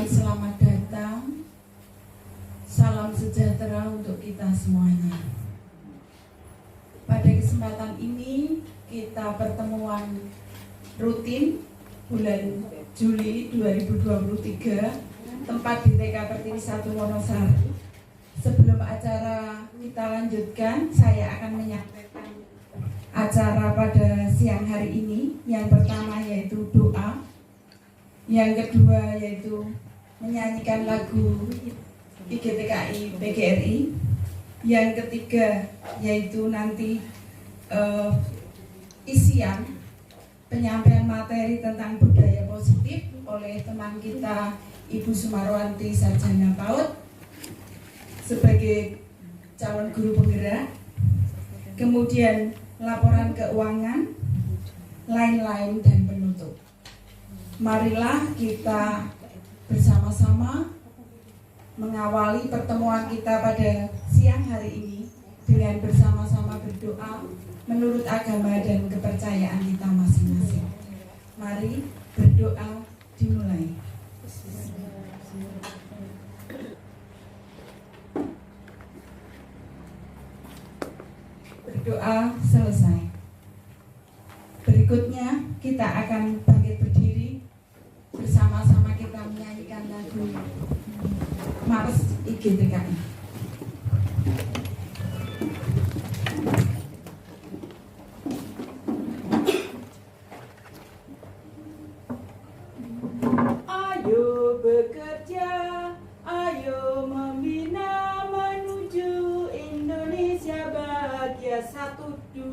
selamat datang. Salam sejahtera untuk kita semuanya. Pada kesempatan ini kita pertemuan rutin bulan Juli 2023, tempat di TK Pertiwi 1 Wonosari. Sebelum acara kita lanjutkan, saya akan menyampaikan acara pada siang hari ini. Yang pertama yaitu doa, yang kedua yaitu menyanyikan lagu IGTKI PGRI, yang ketiga yaitu nanti isian penyampaian materi tentang budaya positif oleh teman kita Ibu Sumarwanti Sarjana PAUD sebagai calon guru penggerak, kemudian laporan keuangan, lain-lain dan penutup. Marilah kita bersama-sama mengawali pertemuan kita pada siang hari ini dengan bersama-sama berdoa menurut agama dan kepercayaan kita masing-masing. Mari berdoa dimulai. Berdoa selesai. Berikutnya kita akan bangkit berdiri, bersama-sama kita menyanyikan lagu Mars IGTKI. Ayo bekerja, ayo membina menuju Indonesia bahagia. 1, 2.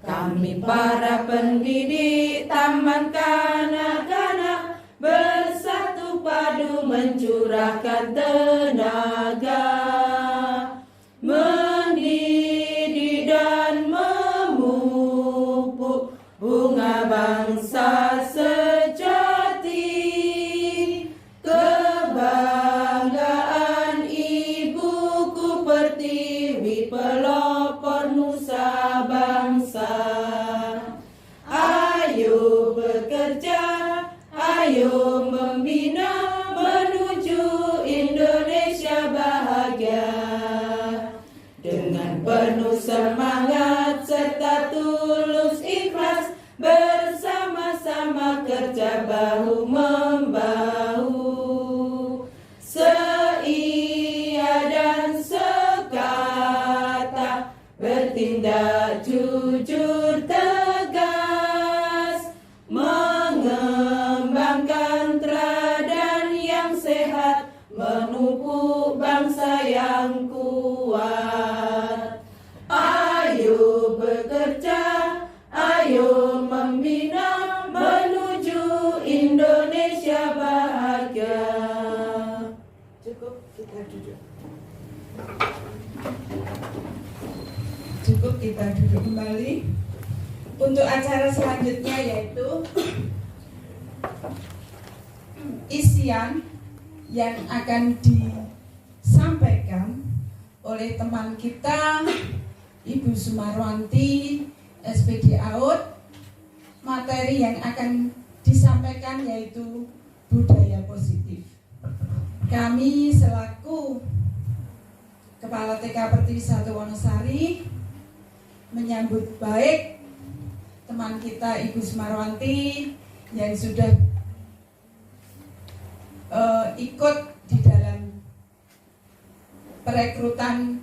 Kami para pendidik taman kanak-kanak bersatu padu mencurahkan tenaga, mendidik dan memupuk bunga bangsa sejati. Kebanggaan ibuku Pertiwi, pelopor nusa bangsa. Ayo bekerja, ayo membina menuju Indonesia bahagia. Dengan penuh semangat serta tulus ikhlas, bersama-sama kerja bahu membahu. Seia dan sekata, bertindak jujur tegas, mengembangkan teladan yang sehat, menupuk bangsa yang kuat. Ayo bekerja, ayo membina menuju Indonesia bahagia. Cukup, kita duduk. Cukup, kita duduk kembali. Untuk acara selanjutnya yaitu isian yang akan disampaikan oleh teman kita Ibu Sumarwanti SPD AUD. Materi yang akan disampaikan yaitu budaya positif. Kami selaku Kepala TK Pertiwi 1 Wonosari menyambut baik teman kita Ibu Sumarwanti yang sudah ikut di dalam perekrutan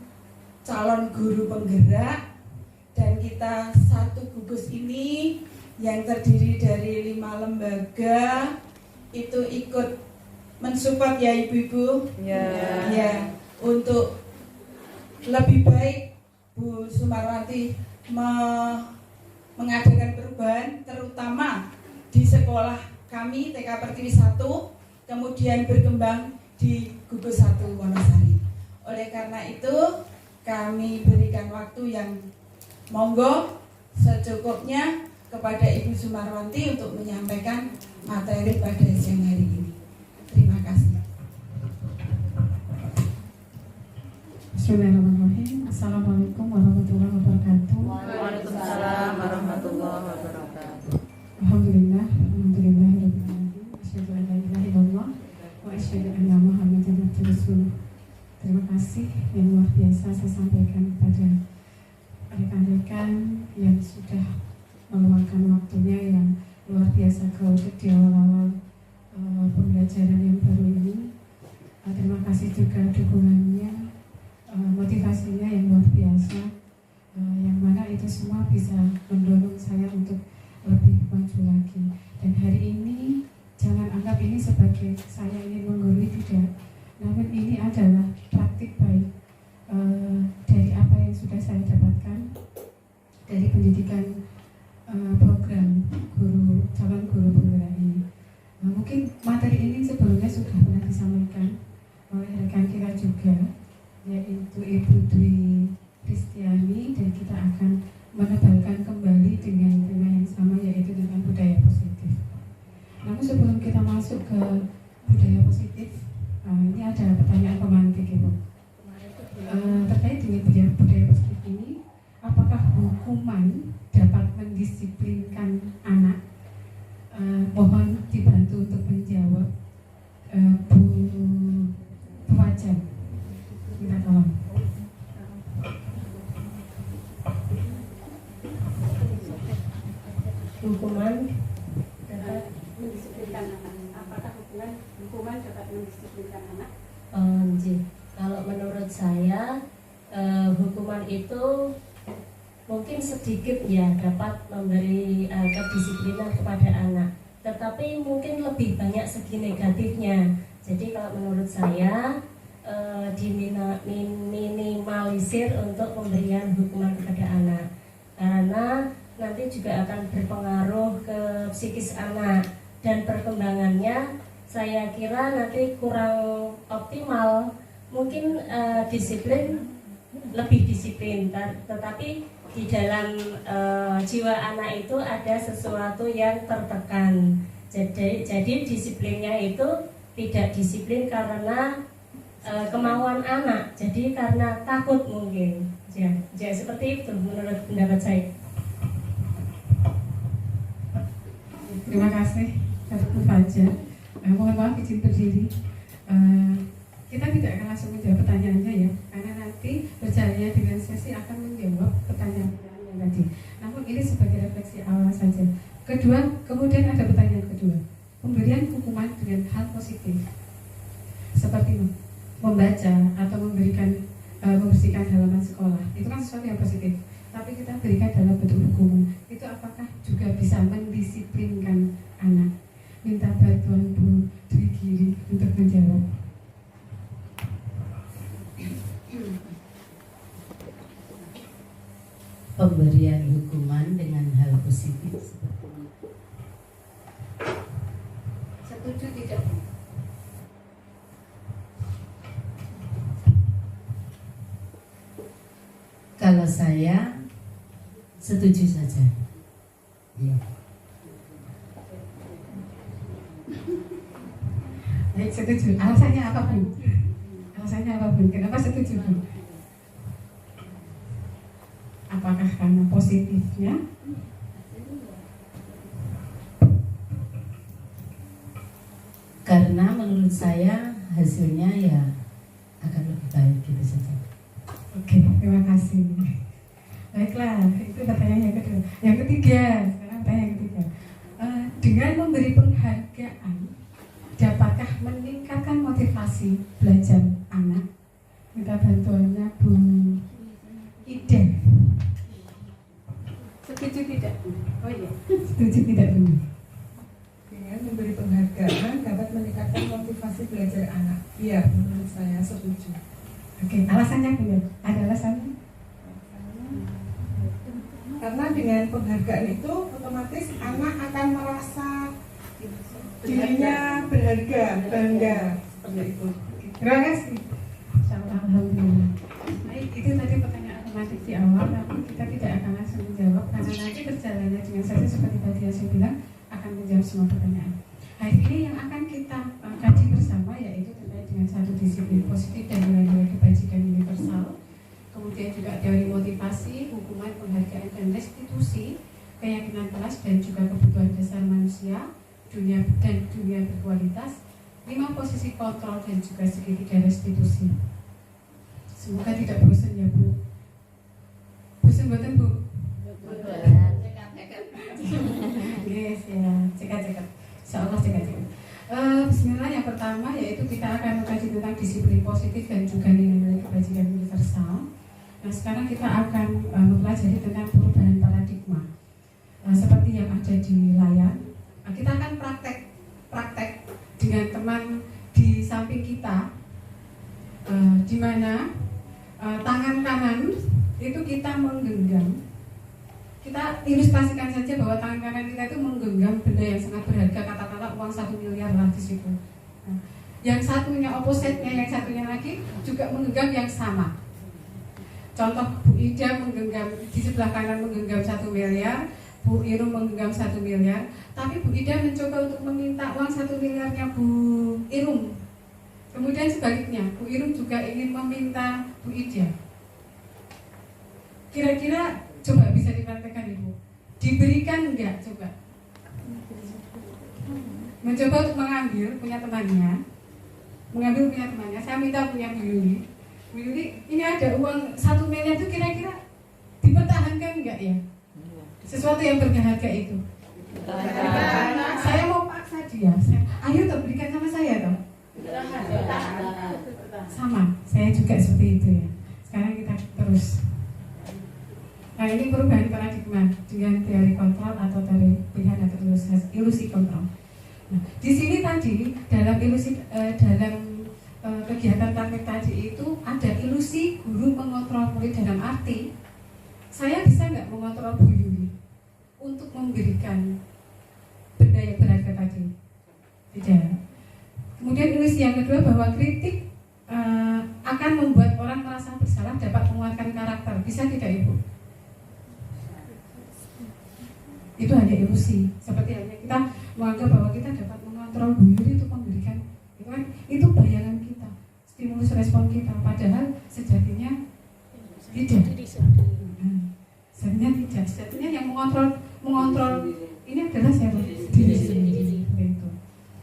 calon guru penggerak, dan kita satu gugus ini yang terdiri dari 5 lembaga itu ikut mensupport ya ibu-ibu ya, untuk lebih baik Bu Sumarwanti mengadakan perubahan terutama di sekolah kami TK Pertiwi 1, kemudian berkembang di gugus 1 Wonosari. Oleh karena itu kami berikan waktu yang monggo secukupnya kepada Ibu Sumarwanti untuk menyampaikan materi pada siang hari ini. Terima kasih. Bismillahirrahmanirrahim. Assalamualaikum warahmatullahi wabarakatuh. Waalaikumsalam warahmatullahi wabarakatuh. Alhamdulillah, alhamdulillahirabbil alamin. Asyhadu an la ilaha illallah wa asyhadu wabarakatuh. Terima kasih yang luar biasa saya sampaikan kepada rekan-rekan yang sudah meluangkan waktunya yang luar biasa crowded di awal-awal pembelajaran yang baru ini. Terima kasih juga dukungannya, motivasinya yang luar biasa, yang mana itu semua bisa mendorong saya untuk lebih maju lagi. Dan hari ini jangan anggap ini sebagai saya ingin menggurui, tidak, namun ini adalah praktik baik dari apa yang sudah saya dapatkan dari pendidikan program calon guru penggerak ini. Mungkin materi ini sebelumnya sudah pernah disampaikan oleh rekan kita juga, yaitu Ibu Dwi Kristiani, dan kita akan menebalkan kembali dengan tema yang sama, yaitu dengan budaya positif. Namun sebelum kita masuk ke budaya positif, ini ada pertanyaan pemantik, Ibu. Terkait dengan budaya positif ini, apakah hukuman dapat mendisiplinkan anak? Mohon dibantu untuk menjawab, Bu Wajan. Minta tolong. Hukuman dapat mendisiplinkan anak. Apakah hukuman dapat mendisiplinkan anak? Kalau menurut saya, hukuman itu mungkin sedikit ya dapat memberi kedisiplinan kepada anak, tetapi mungkin lebih banyak segi negatifnya. Jadi kalau menurut saya diminimalisir untuk pemberian hukuman kepada anak, karena nanti juga akan berpengaruh ke psikis anak dan perkembangannya. Saya kira nanti kurang optimal. Mungkin lebih disiplin, tetapi di dalam jiwa anak itu ada sesuatu yang tertekan. Jadi disiplinnya itu tidak disiplin karena kemauan anak, jadi karena takut mungkin. Ya seperti itu menurut pendapat saya. Terima kasih, Bu Fajar. Mohon maaf izin berdiri. Kita tidak akan langsung menjawab pertanyaannya ya, karena nanti berjalannya dengan sesi akan menjawab pertanyaan yang tadi. Namun ini sebagai refleksi awal saja. Kemudian ada pertanyaan kedua, pemberian hukuman dengan hal positif seperti membaca atau membersihkan halaman sekolah, itu kan sesuatu yang positif. Tapi kita berikan dalam bentuk hukuman, itu apakah juga bisa mendisiplinkan anak? Minta bantuan Bu Dwi Giri untuk menjawab. Pemberian hukuman dengan hal positif seperti ini. Setuju tidak? Kalau saya setuju saja. Ya. Baik, setuju. Alasannya apa, Bu? Alasannya apa, Bu? Kenapa setuju, Bu? Apakah karena positifnya? Karena menurut saya hasilnya ya akan lebih baik gitu saja. Oke, terima kasih. Baiklah, itu pertanyaan yang kedua. Yang ketiga, sekarang pertanyaan yang ketiga. Dengan memberi penghargaan, dapatkah meningkatkan motivasi belajar anak? Minta bantuannya Bu Ida. Setuju tidak? Oh iya. Setuju tidak, Bu? Dengan memberi penghargaan dapat meningkatkan motivasi belajar anak. Iya, menurut saya setuju. Oke, alasannya Bu? Ada alasannya? Karena dengan penghargaan itu otomatis anak akan merasa dirinya berharga, bangga, seperti itu. Terima kasih. Alhamdulillah. Baik, itu tadi pertanyaan otomatis di awal, namun kita tidak akan langsung menjawab karena nanti berjalannya dengan sesi seperti tadi yang saya bilang akan menjawab semua pertanyaan. Hari ini yang akan kita kaji bersama yaitu terkait dengan satu disiplin positif dan nilai-nilai kebajikan universal, kemudian juga teori motivasi, hukuman, penghargaan, dan restitusi, keyakinan kelas dan juga kebutuhan dasar manusia, dunia berkualitas, 5 posisi kontrol dan juga segitiga restitusi. Semoga tidak bosan ya Bu. Bosan buatan Bu? Yes ya, cekat. Insyaallah cekat. Bismillah, yang pertama yaitu kita akan mengkaji tentang disiplin positif dan juga nilai-nilai kebajikan universal. Nah sekarang kita akan mempelajari tentang perubahan paradigma. Seperti yang ada di layar, kita akan praktek dengan teman di samping kita, di mana tangan kanan itu kita menggenggam. Kita ilustrasikan saja bahwa tangan kanan kita itu menggenggam benda yang sangat berharga, katakanlah uang 1 miliar lah di situ. Nah, yang satunya opposite-nya, yang satunya lagi juga menggenggam yang sama. Contoh Bu Ida menggenggam di sebelah kanan menggenggam 1 miliar, Bu Irum menggenggam 1 miliar, tapi Bu Ida mencoba untuk meminta uang 1 miliarnya Bu Irum. Kemudian sebaliknya, Bu Irum juga ingin meminta Bu Ida. Kira-kira coba bisa dipraktekkan Ibu. Diberikan enggak coba? Mencoba untuk mengambil punya temannya. Saya minta punya Bu Yuli. Bu Yuli, ini ada uang 1 miliar itu kira-kira dipertahankan enggak ya? Sesuatu yang berharga itu. Saya mau paksa dia. Ayo toh berikan sama saya toh. Sama, saya juga seperti itu ya. Sekarang kita terus. Nah ini perubahan paradigma dengan teori kontrol atau teori pilihan atau ilusi kontrol. Nah, di sini tadi dalam kegiatan praktek tadi itu ada ilusi guru mengontrol murid dalam arti saya bisa nggak mengontrol Bu Yuli untuk memberikan benda yang berharga tadi. Tidak. Kemudian ilusi yang kedua bahwa kritik akan membuat orang merasa bersalah, dapat menguatkan karakter. Bisa tidak Ibu? Itu hanya ilusi. Seperti hanya kita menganggap bahwa kita dapat mengontrol Bu Yuli untuk memberikan itu bayangan kita, stimulus respon kita. Padahal sejatinya tidak. Sejatinya tidak. Sejatinya yang mengontrol ini adalah siapa? Diri sendiri.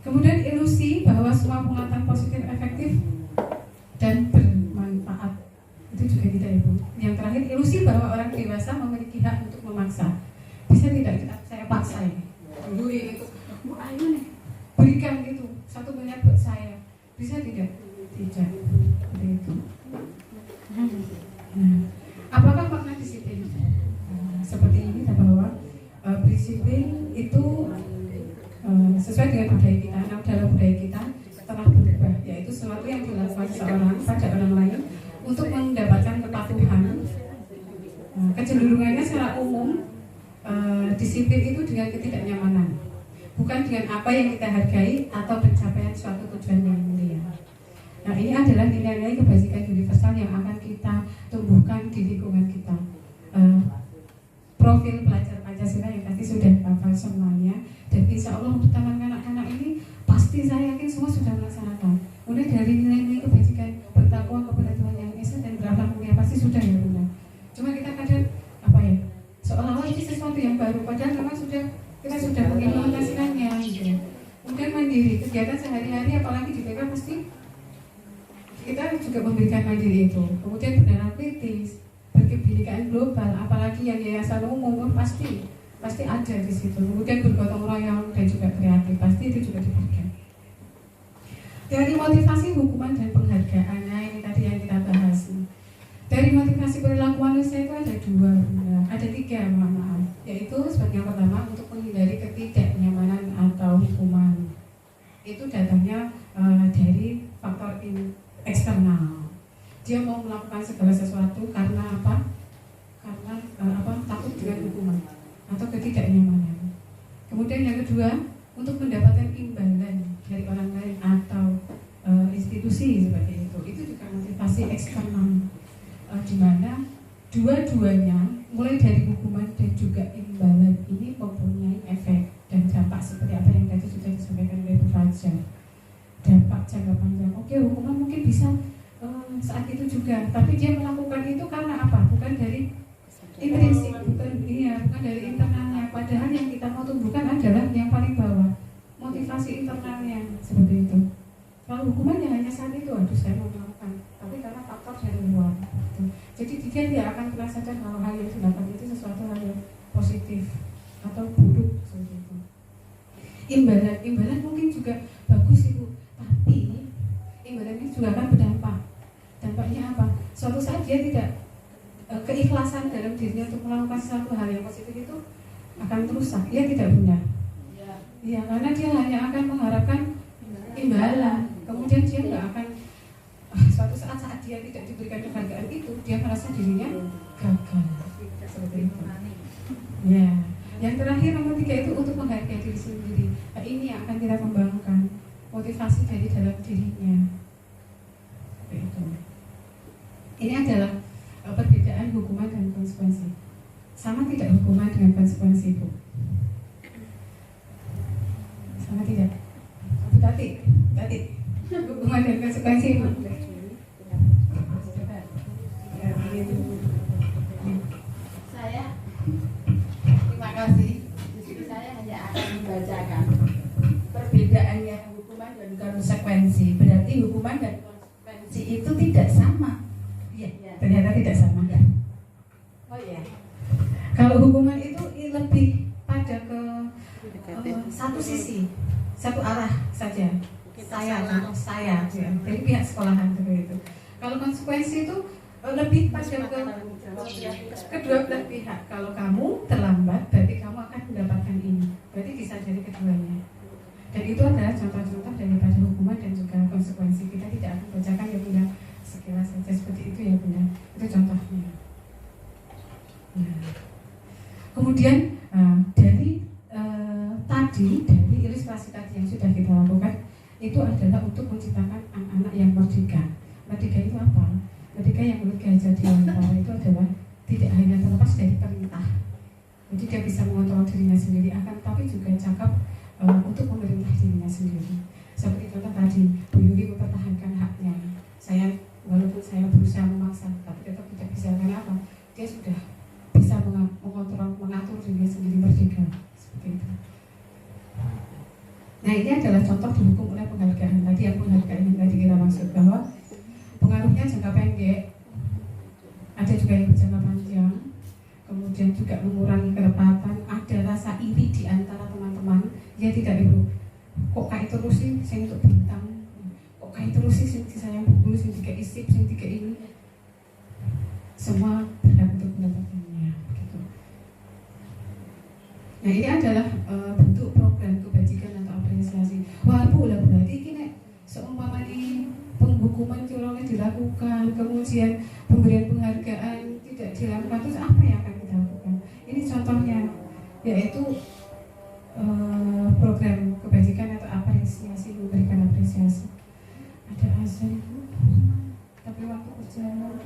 Kemudian ilusi bahwa semua penguatan positif efektif dan bermanfaat. Itu juga tidak Ibu. Yang terakhir ilusi bahwa orang dewasa memiliki hak untuk memaksa. Bisa tidak saya paksa ini? Dulu itu, ayo nih berikan itu 1 miliar buat saya. Bisa tidak? Tidak. Seperti itu. Nah, apakah makna disiplin? Seperti ini bahwa disiplin itu sesuai dengan budaya kita. Nah, dalam budaya kita telah berubah, yaitu sesuatu yang dilakukan seorang pada orang lain untuk mendapatkan kepatuhan. Kecenderungannya secara umum disiplin itu dengan ketidaknyamanan, bukan dengan apa yang kita hargai atau pencapaian suatu tujuan yang mulia. Nah ini adalah nilai-nilai kebajikan universal yang akan kita tumbuhkan di lingkungan kita. Profil pelajar Pancasila yang pasti sudah hafal semuanya, dan insya Allah untuk taman anak-anak ini pasti saya yakin semua sudah melaksanakan. Mulai dari nilai-nilai kebajikan bertakwa kepada Tuhan Yang Esa dan berakhlak mulia pasti sudah ya Bunda. Cuma kita kadang seolah-olah ini sesuatu yang baru, padahal memang kita sudah mengimplementasikannya gitu. Kemudian mandiri, kegiatan sehari-hari apalagi di PK pasti kita juga memberikan mandiri itu. Kemudian benar kritis, berkebinekaan global, apalagi yang yayasan umum pasti ada di situ. Kemudian bergotong royong dan juga kreatif, pasti itu juga diberikan. Teori motivasi, hukuman dan penghargaan. Nah ini tadi yang kita bahas. Dari motivasi perilaku manusia itu ada 3, maaf. Yaitu sebagai yang pertama untuk menghindari ketidaknyamanan atau hukuman. Itu datangnya dari faktor eksternal. Dia mau melakukan segala sesuatu karena apa? Karena takut dengan hukuman atau ketidaknyamanan. Kemudian yang kedua untuk mendapatkan imbalan dari orang lain atau institusi seperti itu. Itu juga motivasi eksternal. Di mana dua-duanya mulai dari hukuman dan juga imbalan ini mempunyai efek dan dampak seperti apa yang tadi sudah disampaikan oleh Bu Fajar. Dampak jangka panjang. Oke, hukuman mungkin bisa saat itu juga, tapi dia melakukan itu karena apa? Bukan dari intrinsik, bukan dari internalnya. Padahal yang kita mau tumbuhkan adalah yang paling bawah, motivasi internalnya seperti itu. Kalau hukumannya hanya saat itu, aduh saya mau melakukan, tapi karena faktor dari luar. Gitu. Jadi dia tidak akan pernah sadar kalau hal yang dilakukan itu sesuatu hal yang positif atau buruk seperti itu. Imbalan mungkin juga bagus Ibu, tapi imbalan ini juga akan berdampak. Dampaknya apa? Suatu saat dia tidak keikhlasan dalam dirinya untuk melakukan sesuatu hal yang positif itu akan merusak. Ia tidak benar. Ya, karena dia hanya akan mengharapkan imbalan. Kemudian dia nggak akan suatu saat dia tidak diberikan penghargaan itu, dia merasa dirinya gagal. Seperti itu. Ya, yang terakhir nomor 3 itu untuk menghargai diri sendiri. Nah, ini yang akan kita kembangkan motivasi dari dalam dirinya. Seperti itu. Ini adalah perbedaan hukuman dan konsekuensi. Sama tidak hukuman dengan konsekuensi, Bu? Sama tidak? Tadi hukuman dan konsekuensi, Bu. Saya terima kasih. Di sini saya hanya akan membacakan perbedaannya hukuman dan konsekuensi. Berarti hukuman dan konsekuensi itu tidak sama. Iya, Ternyata tidak sama. Ya. Oh ya. Kalau hukuman itu lebih pada ke satu sisi, satu arah saja. Saya, ya. Dari pihak sekolahan seperti itu. Kalau konsekuensi itu lebih pada ke kedua belah pihak. Kalau kamu terlambat, berarti kamu akan mendapatkan ini. Berarti disadari keduanya. Dan itu adalah contoh-contoh daripada hukuman dan juga konsekuensi. Kita tidak akan bacakan ya Bunda sekilas saja seperti itu ya Bunda. Itu contohnya. Nah. Kemudian dari ilustrasi tadi yang sudah kita lakukan itu adalah untuk menciptakan anak-anak yang merdeka. Merdeka itu apa? Merdeka yang menurut Gajah Dewantara itu adalah tidak hanya terlepas dari perintah. Jadi dia bisa mengontrol dirinya sendiri, akan tapi juga cakap untuk memerintah dirinya sendiri. Seperti contoh tadi, Bu Yuri mempertahankan haknya. Walaupun saya berusaha memaksa, tapi tetap tidak bisa. Kenapa? Dia sudah bisa mengontrol, mengatur dirinya sendiri merdeka. Seperti itu. Nah, ini adalah contoh didukung oleh penghargaan. Tadi yang penghargaan yang tadi kita maksud bahwa pengaruhnya jangka pendek, ada juga yang berjangka panjang, kemudian juga mengurangi kedekatan, ada rasa iri di antara teman-teman. Ya tidak Ibu, kok kayak terus sih saya untuk bintang, kok kayak terus sih saya dulu sih tiga isip, sih tiga ini, semua berhak untuk mendapatkannya. Begitu. Nah, ini adalah bentuk program kebajikan atau apresiasi. Wah Bu, lah berarti ini seumpama ini penghukuman curangnya dilakukan, kemudian pemberian penghargaan tidak dilakukan, terus apa yang akan kita lakukan? Ini contohnya, yaitu program kebajikan atau apresiasi, memberikan apresiasi. Ada azan Bu, tapi waktu berjalan.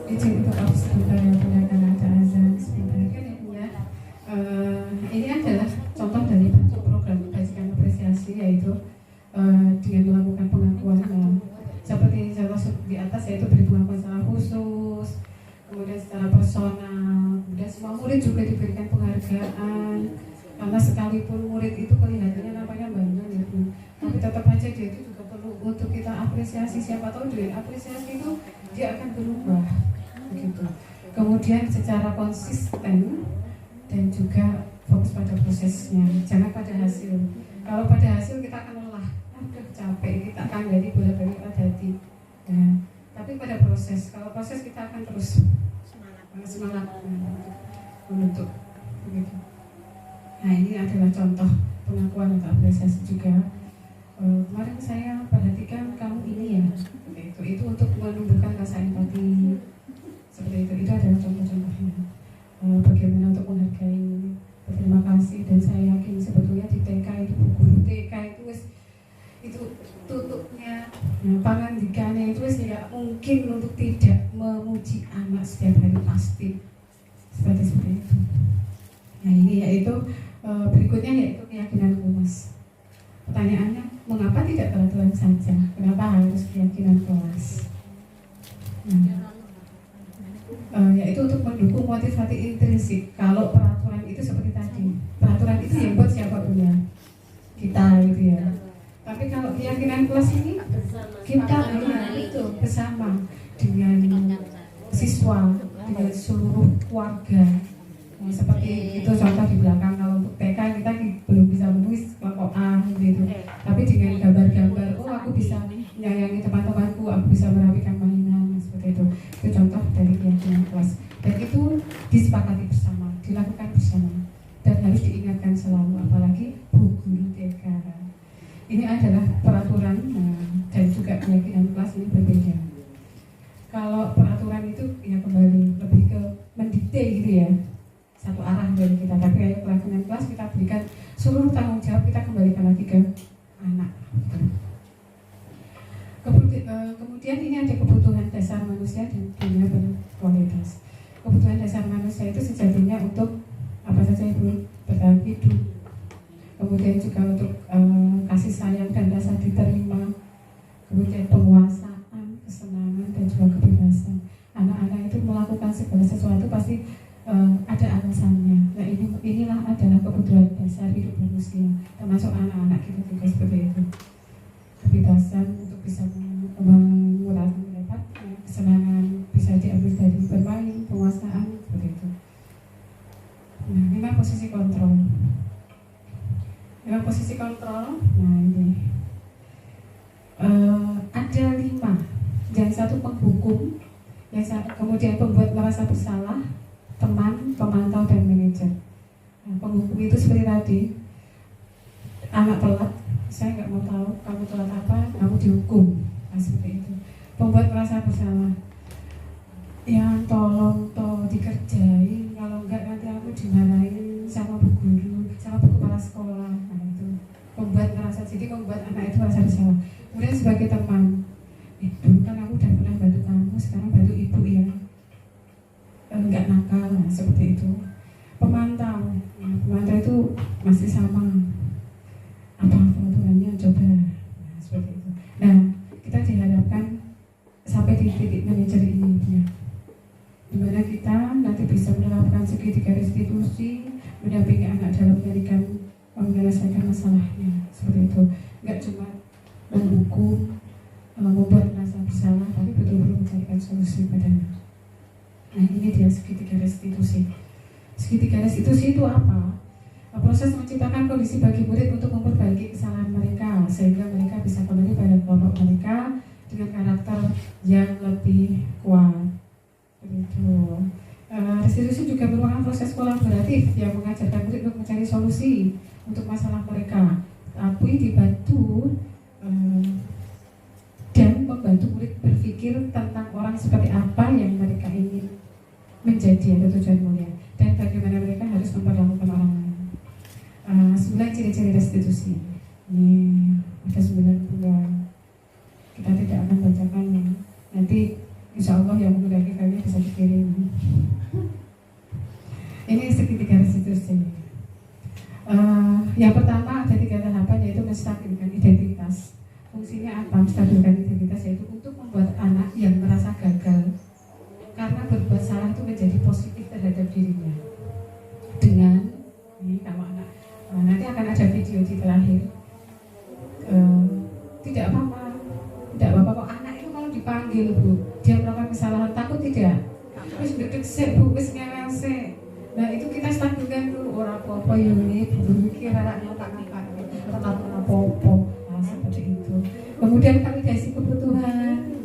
Izin untuk sebentar ya Bunda, karena ada azan sebentar kan ya Bunda. Ini adalah contoh dari bentuk program kebajikan apresiasi, yaitu dengan melakukan pengakuan seperti contoh di atas, yaitu beri pengakuan secara khusus, kemudian secara personal, kemudian semua murid juga diberikan penghargaan. Karena sekalipun murid itu kelihatannya namanya banyak ya Bu, tapi tetap aja dia itu juga perlu untuk kita apresiasi. Siapa tahu dengan apresiasi itu dia akan berubah begitu. Kemudian secara konsisten dan juga fokus pada prosesnya, jangan pada hasil. Kalau pada hasil kita akan lelah, udah capek, kita akan jadi bolak-balik hati. Nah, tapi pada proses, kalau proses kita akan terus semangat untuk begitu. Nah, ini adalah contoh pengakuan atau apresiasi juga. Kemarin saya perhatikan kamu ini ya, itu untuk menumbuhkan rasa empati. Seperti itu adalah contoh-contohnya. Bagaimana untuk menghargai, berterima kasih, dan saya yakin sebetulnya di TK itu, guru TK itu tutupnya, pangandikannya itu tidak mungkin untuk tidak memuji anak setiap hari, pasti seperti itu. Nah, ini yaitu berikutnya yaitu keyakinanku Mas. Pertanyaannya, mengapa tidak peraturan saja? Kenapa harus keyakinan kelas? Yaitu untuk mendukung motivasi intrinsik. Kalau peraturan itu seperti tadi, peraturan itu yang buat siapa punya? Kita gitu ya. Tapi kalau keyakinan kelas ini kita itu bersama dengan siswa, dengan seluruh warga. Seperti itu contoh di belakang, kalau untuk TK kita belum bisa menulis kelompok A gitu. Tapi dengan gambar-gambar, oh aku bisa menyayangi teman-temanku, aku bisa merapikan mainan, seperti itu. Itu contoh dari keyakinan kelas. Dan itu disepakati bersama, dilakukan bersama, dan harus diingatkan selalu, apalagi bu guru TK. Ini adalah peraturan dan juga keyakinan kelas ini berbeda. Kalau peraturan itu ya kembali lebih ke mendikte gitu ya, satu arah dari kita. Tapi kayak keyakinan kelas kita berikan seluruh tanggung jawab, kita kembalikan lagi ke anak. Kemudian ini ada kebutuhan dasar manusia dan dunia berkualitas. Kebutuhan dasar manusia itu sejatinya untuk apa saja Ibu? Bertahan hidup. Kemudian juga untuk kasih sayang dan rasa diterima. Kemudian penguasaan, kesenangan dan juga kebebasan. Anak-anak itu melakukan segala sesuatu pasti ada alasannya. Nah inilah adalah kebutuhan dasar hidup manusia, termasuk anak-anak kita juga seperti itu. Kebebasan untuk bisa mengurangi pendapat, kesenangan bisa diambil dari bermain, penguasaan seperti itu. Nah, memang posisi kontrol. Memang posisi kontrol. Nah ini ada 5. Yang satu penghukum, yang kemudian pembuat merasa bersalah, teman, pemantau, dan manajer. Nah, penghukum itu seperti tadi, anak telat, saya nggak mau tahu kamu telat apa, kamu dihukum. Nah, seperti itu. Pembuat merasa bersalah, ya tolong dikerjain, kalau enggak nanti aku dimarahin sama bu guru, sama bu kepala sekolah. Nah itu pembuat merasa, jadi membuat anak itu merasa bersalah. Kemudian sebagai teman, dulu kan aku udah pernah bantu kamu, sekarang bantu ibu ya, enggak nakal, nah, seperti itu. Pemantau, nah, pemantau itu masih sama, apa peraturannya coba, nah, seperti itu. Nah kita diharapkan sampai di titik manajer ini ya, dimana kita nanti bisa menerapkan segitiga restitusi, mendampingi anak dalam menyelesaikan masalahnya, seperti itu. Enggak cuma menghukum, membuat merasa bersalah, tapi betul-betul mencarikan solusi padanya. Nah ini dia segitiga restitusi. Segitiga restitusi itu apa? Proses menciptakan kondisi bagi murid untuk memperbaiki kesalahan mereka, sehingga mereka bisa kembali pada kelompok mereka dengan karakter yang lebih kuat. Begitu. Restitusi juga merupakan proses kolaboratif yang mengajarkan murid untuk mencari solusi untuk masalah mereka, tapi dibantu dan membantu murid berpikir tentang orang seperti apa yang mereka ingin menjadi atau tujuan mulia, dan bagaimana mereka harus memperlakukan orang lain. 9 ciri-ciri restitusi. Ini ada 9 bulan. Kita tidak akan bacakannya. Nanti insya Allah yang menggunakan kalian bisa dikirim. Ini segitiga restitusi. Yang pertama ada 3 tahapan, yaitu menstabilkan identitas. Fungsinya apa? Menstabilkan identitas yaitu untuk membuat anak yang merasa gagal karena berbuat salah itu menjadi positif terhadap dirinya. Dengan ini kalau anak nanti akan ada video di terakhir. Tidak apa-apa kok anak itu kalau dipanggil Bu, dia melakukan kesalahan, takut tidak? Terus duduk sik Bu, wis ngewel sik. Nah itu kita stabilkan dulu, ora apa-apa ya ini Bu, iki anaknya tak ngakak, tetap apa-apa. Nah seperti itu. Kemudian validasi kebutuhan.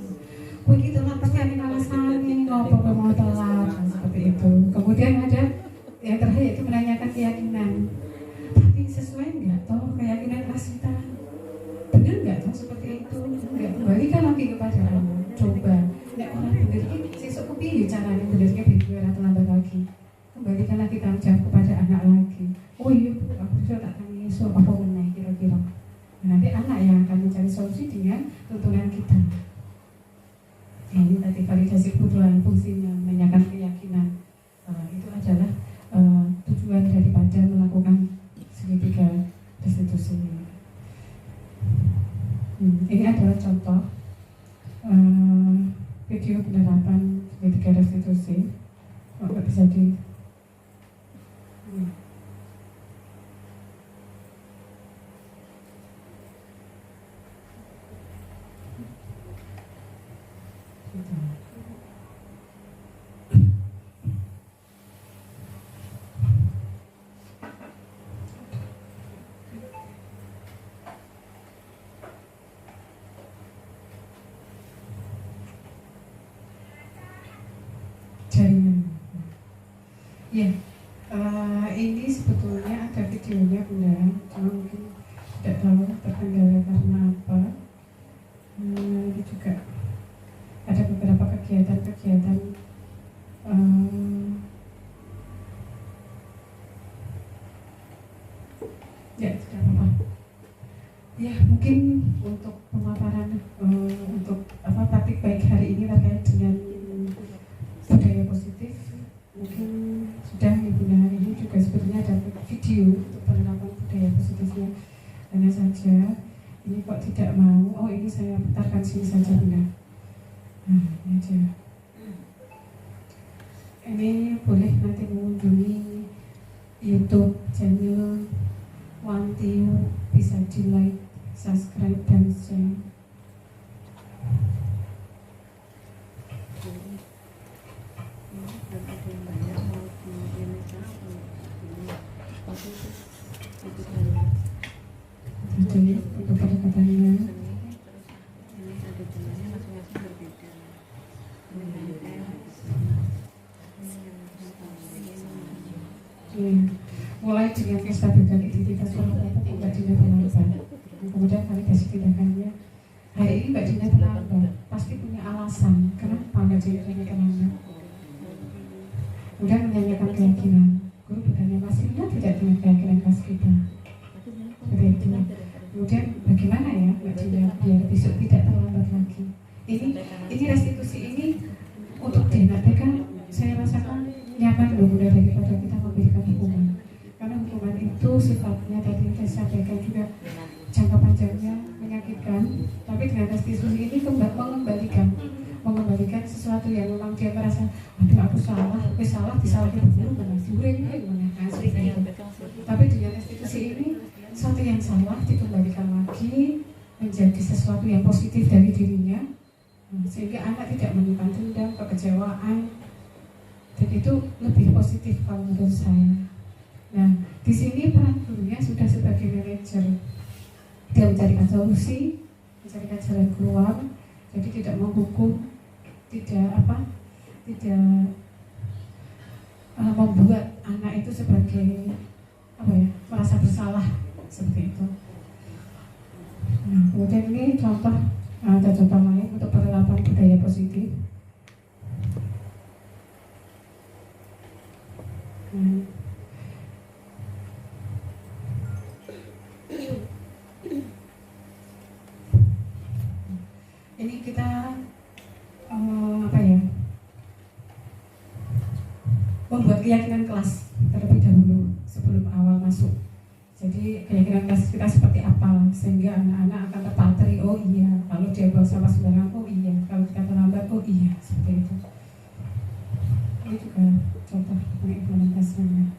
Kuwi iki telat pasti ana alasane ngopo kok mau telat, nah, seperti itu. Kemudian ada yang terakhir yaitu menanyakan keyakinan. Tapi sesuai enggak toh keyakinan kelas kita? Benar enggak toh seperti itu? Enggak, kembalikan lagi kepada Allah. Coba nek ora bener iki sesuk kepiye carane benerke video ora terlambat lagi. Kembalikan lagi tanggung jawab kepada anak lagi. Oh iya, aku sudah tak tanya esok apa meneh kira-kira. Nanti anak yang akan mencari solusi dengan tuntunan kita. Ini tadi validasi kebutuhan, fungsinya menanyakan keyakinan. Itu adalah tujuan daripada melakukan segitiga restitusi. Ini adalah contoh video penerapan segitiga restitusi. Nggak bisa di jaringan. Ya, ini sebetulnya ada videonya Bunda, cuma mungkin tidak tahu terkendala karena apa. Ini juga ada beberapa kegiatan-kegiatan ya tidak apa-apa. Ya mungkin untuk pemaparan untuk praktik baik hari ini terkait dengan budaya positif mungkin sudah Ibunda hari ini juga sebetulnya ada video untuk penerapan budaya positifnya. Hanya saja ini kok tidak mau, ini saya putarkan sini saja Bunda. Ini aja. Ini boleh nanti mengunjungi YouTube channel Wantio, bisa di like, subscribe dan share. Jadi untuk pendekatannya mulai dengan kestabilan identitas wanita Mbak Dina terlambat, kemudian validasi tindakannya. Hari ini Mbak Dina terlambat, pasti punya alasan kenapa Mbak Dina terlambat. Kemudian menanyakan keyakinan, guru bertanya masih ingat tidak dengan keyakinan kelas kita? Seperti itu. Kemudian bagaimana ya Mbak Dina biar besok tidak terlambat lagi? Ini restitusi ini untuk DNATK saya rasakan nyaman loh Bunda daripada kita memberikan hukuman. Karena hukuman itu sifatnya tadi saya sampaikan juga jangka panjangnya menyakitkan, tapi dengan restitusi ini mengembalikan sesuatu yang memang dia merasa aduh aku salah disalahin guru mana seperti itu. Tapi dengan restitusi ini sesuatu yang salah dikembalikan lagi menjadi sesuatu yang positif dari dirinya, sehingga anak tidak menyimpan dendam, kekecewaan, dan itu lebih positif kalau menurut saya. Nah, di sini peran gurunya sudah sebagai manajer, dia mencarikan solusi, mencarikan jalan keluar, jadi tidak menghukum, tidak membuat anak itu sebagai merasa bersalah seperti itu. Nah, kemudian ini ada contoh lain untuk penerapan budaya positif. Ini kita membuat keyakinan kelas terlebih dahulu sebelum awal masuk. Jadi keyakinan kelas kita seperti apa sehingga anak-anak akan terpatri, oh iya kalau dia buang sampah sembarangan, oh iya kalau kita terlambat, oh iya seperti itu. Ini juga contoh implementasinya.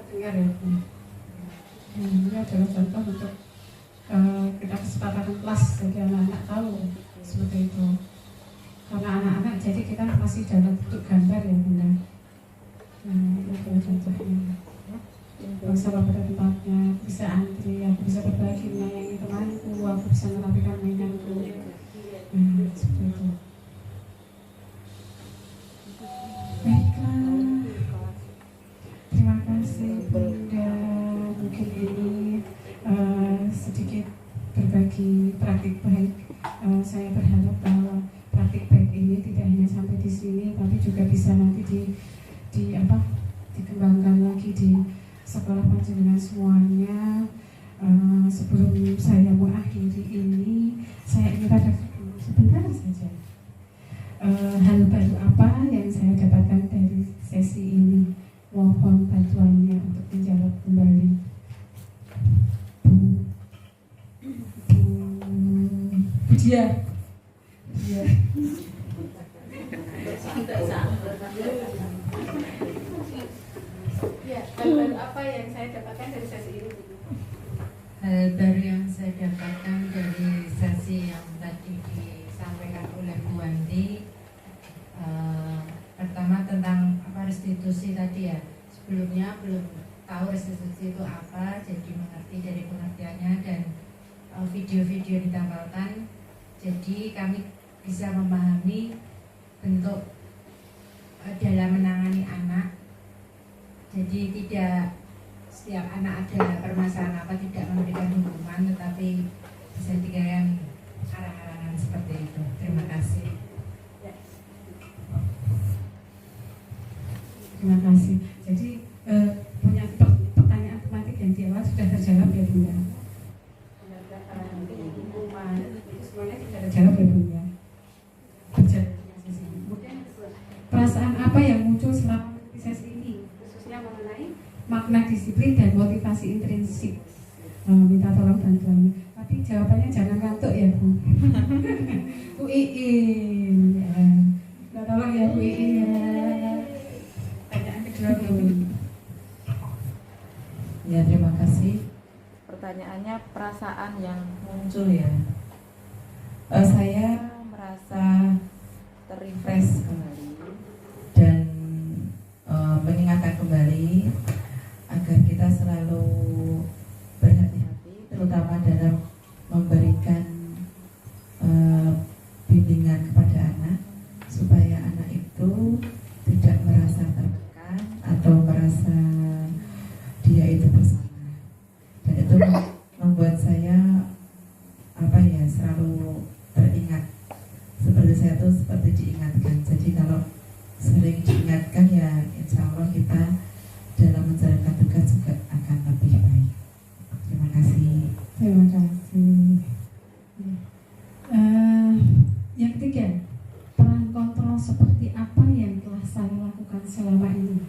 Dengar ya. Ini adalah contoh untuk kita kesepakatan kelas jadi anak-anak tahu seperti itu. Karena anak-anak jadi kita masih dalam bentuk gambar ya Bunda. Ini adalah contohnya. Bersama pada tempatnya, bisa antri, aku bisa berbagi menyayangi temanku, aku bisa merapikan mainanku. Seperti itu. Baiklah. Terima kasih Bunda. Mungkin ini sedikit berbagi praktik baik. Saya berharap bahwa praktik baik ini tidak hanya sampai di sini, tapi juga bisa nanti dikembangkan lagi di sekolah panjenengan semuanya. Sebelum saya mengakhiri ini, saya ingin refleksi dulu sebentar saja. Hal baru apa yang saya dapatkan dari sesi ini? Mohon bantuannya untuk menjawab kembali. Bu Dia. Ya, hal baru apa yang saya dapatkan dari sesi ini? Hal baru yang saya dapatkan dari sesi yang tadi disampaikan oleh Bu Wanti, pertama tentang restitusi tadi ya. Sebelumnya belum tahu restitusi itu apa, jadi mengerti dari pengertiannya dan video-video ditampilkan, jadi kami bisa memahami bentuk dalam menangani anak. Jadi tidak setiap anak ada permasalahan apa tidak memberikan hukuman, tetapi bisa diberikan arah-arahan seperti itu. Terima kasih. Terima kasih. Jadi punya pertanyaan tematik yang di awal sudah terjawab ya Bu ya. Hukuman itu semuanya tidak terjawab ya Bu ya. Kemudian perasaan apa yang muncul selama sesi ini, khususnya mengenai makna disiplin dan motivasi intrinsik? Minta tolong bantuannya. Tapi jawabannya jangan ngantuk ya Bu. Bu Iin, ya. Minta tolong ya Bu Iin ya. Pertanyaan kedua Bu. Ya, terima kasih. Pertanyaannya perasaan yang muncul ya. Saya merasa terrefresh kembali dan mengingatkan kembali agar kita selalu berhati-hati, terutama dalam memberikan bimbingan kepada anak, supaya anak itu tidak merasa tertekan atau merasa dia itu bersalah. Dan itu membuat saya selalu teringat, seperti saya tuh seperti diingatkan. Jadi kalau sering diingatkan ya insya Allah kita dalam menjalankan tugas juga akan lebih baik. Terima kasih. Terima kasih. Yang ketiga, peran kontrol seperti apa yang telah saya lakukan selama ini?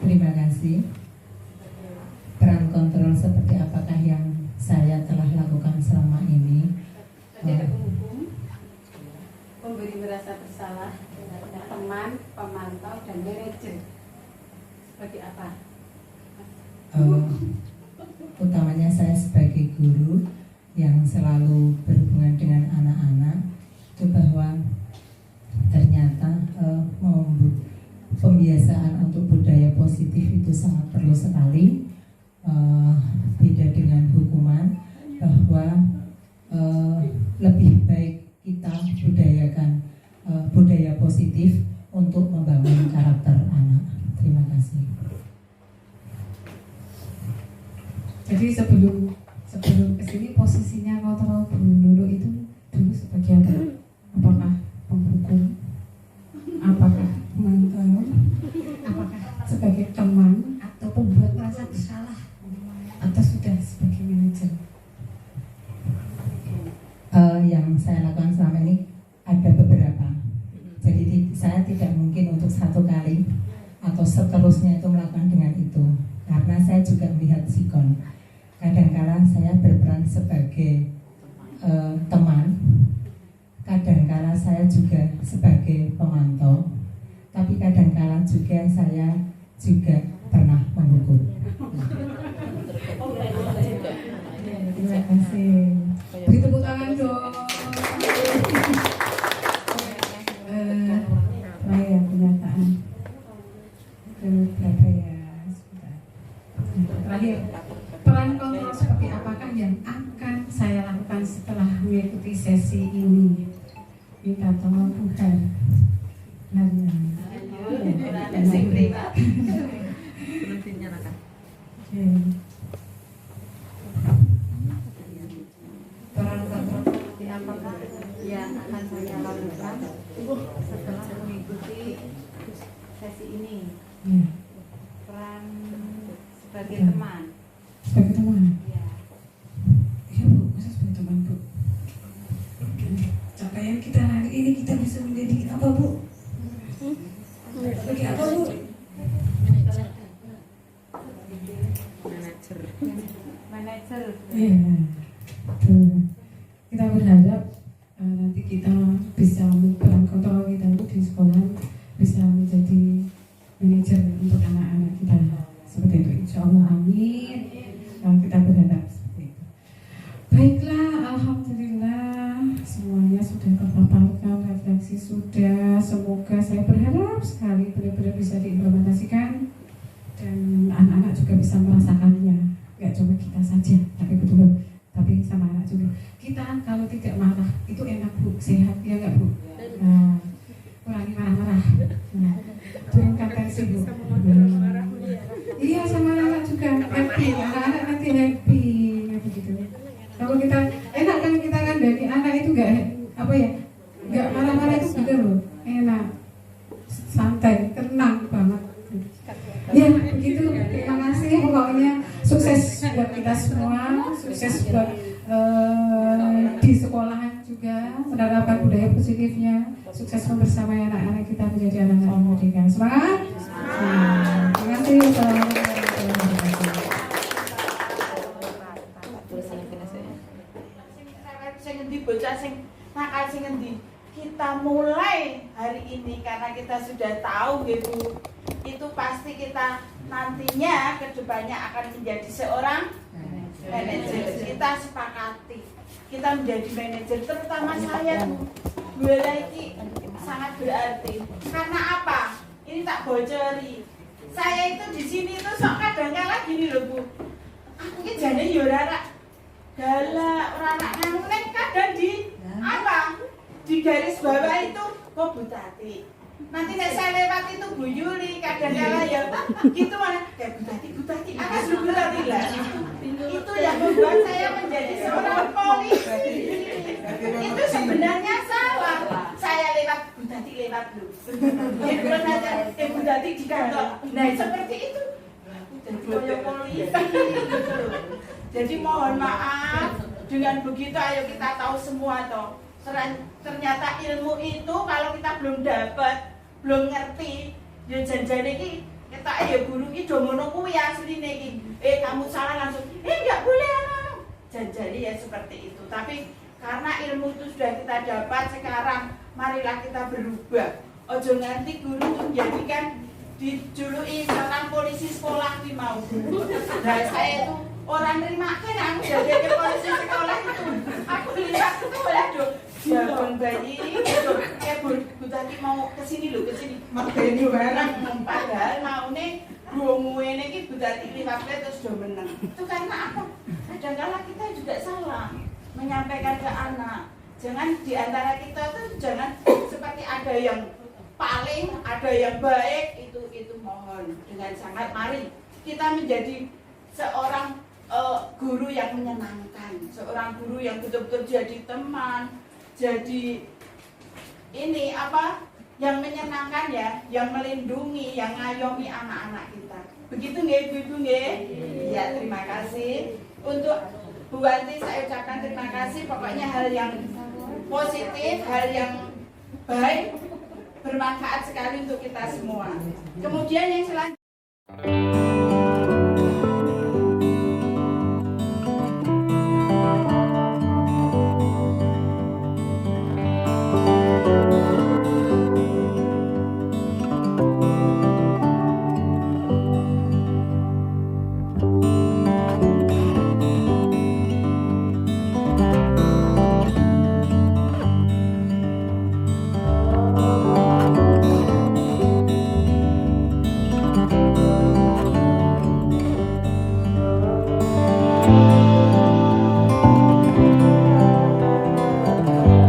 Terima kasih. Peran kontrol seperti apakah yang saya telah lakukan selama ini? Ada penghukum, pemberi merasa bersalah, teman, pemantau, dan manajer. Seperti apa? Utamanya saya sebagai guru yang selalu berhubungan dengan anak-anak, itu bahwa ternyata pembiasaan untuk budaya positif itu sangat perlu sekali. Beda dengan hukuman, bahwa lebih baik kita budayakan budaya positif untuk membangun karakter anak. Terima kasih. Jadi sebelum kesini posisinya kontrol Bu Nurul itu dulu sebagai apa? Apakah penghukum? Apakah pemantau? Apakah sebagai teman atau pembuat merasa bersalah? Atau sudah sebagai manajer? Yang saya lakukan selama ini ada beberapa. Jadi saya tidak mungkin untuk satu kali atau seterusnya itu melakukan dengan itu, karena saya juga melihat sikon. Kadang-kala saya berperan sebagai teman, kadang-kala saya juga sebagai pemantau, tapi kadang-kala juga saya juga pernah menghukum. Terima kasih. Beri tepuk tangan dong. Terakhir pernyataan. Berapa ya? Terakhir, peran kontrol seperti apakah yang akan saya lakukan setelah mengikuti sesi ini? Minta tolong Tuhan. Peran kontrol seperti apakah yang akan saya lakukan setelah mengikuti sesi ini? sudah, semoga saya berharap sekali benar-benar bisa diimplementasikan dan anak-anak juga bisa merasakannya, nggak cuma kita saja, tapi sama anak juga. Kita kalau tidak marah itu enak Bu, sehat ya nggak Bu? Nah, kurangi marah-marah, nah, turunkan tensi Bu. Iya, sama anak juga happy, anak-anak nanti happy ya begitu. Kalau kita enak kan kita kan dari anak itu nggak marah-marah itu bener loh, enak, santai, tenang banget. Ya begitu, terima kasih, pokoknya sukses buat kita semua, sukses buat di sekolahan juga menerapkan budaya positifnya, sukses membersamai anak-anak kita menjadi anak-anak yang merdeka. Semangat! Terima kasih. Kita mulai hari ini karena kita sudah tahu gitu, itu pasti kita nantinya kedepannya akan menjadi seorang manajer. Kita sepakati kita menjadi manajer, terutama saya Bu ini sangat berarti. Karena apa? Ini tak bocori. Saya itu di sini itu sok kadang-kala gini loh Bu. Aku ini jane yo ora galak, ora anak nang kadang di apa? Di garis bawah itu kok Bu Tati. Nanti nek saya lewat itu Bu Yuli kadang-kala ya gitu mana kayak Bu Tati, apa suruh Bu Tati lah. Itu yang membuat saya menjadi seorang polisi. Itu sebenarnya salah. Saya lewat Bu Tati lewat lu. Terus aja Bu Tati di kantor. Nah seperti itu. Jadi polisi. Jadi mohon maaf. Dengan begitu ayo kita tahu semua toh. Ternyata ilmu itu kalau kita belum dapat, belum ngerti, ya janjane iki ketok ya guru iki do ngono kuwi asline iki. Kamu salah langsung. Enggak boleh anu. Janjane ya seperti itu. Tapi karena ilmu itu sudah kita dapat sekarang, marilah kita berubah. Ojo nganti guru menjadikan dijuluki seorang polisi sekolah ki mau. Nah, saya itu orang nerima kan aku jadi polisi sekolah itu. Aku lihat itu waduh Jabang bayi gitu, kayak Bu Tati mau kesini loh, kesini mergeni barang, padahal mau nih gue ini Bu Tati liwatnya terus udah menang. Itu karena apa? Kadang-kadang kita juga salah menyampaikan ke anak. Jangan diantara kita tuh jangan seperti ada yang paling, ada yang baik, itu mohon dengan sangat mari kita menjadi seorang guru yang menyenangkan, seorang guru yang betul-betul jadi teman. Jadi ini apa yang menyenangkan ya, yang melindungi, yang ngayomi anak-anak kita. Begitu nggih Ibu nggih? Ya terima kasih. Untuk Bu Wanti saya ucapkan terima kasih. Pokoknya hal yang positif, hal yang baik, bermanfaat sekali untuk kita semua. Kemudian yang selanjutnya.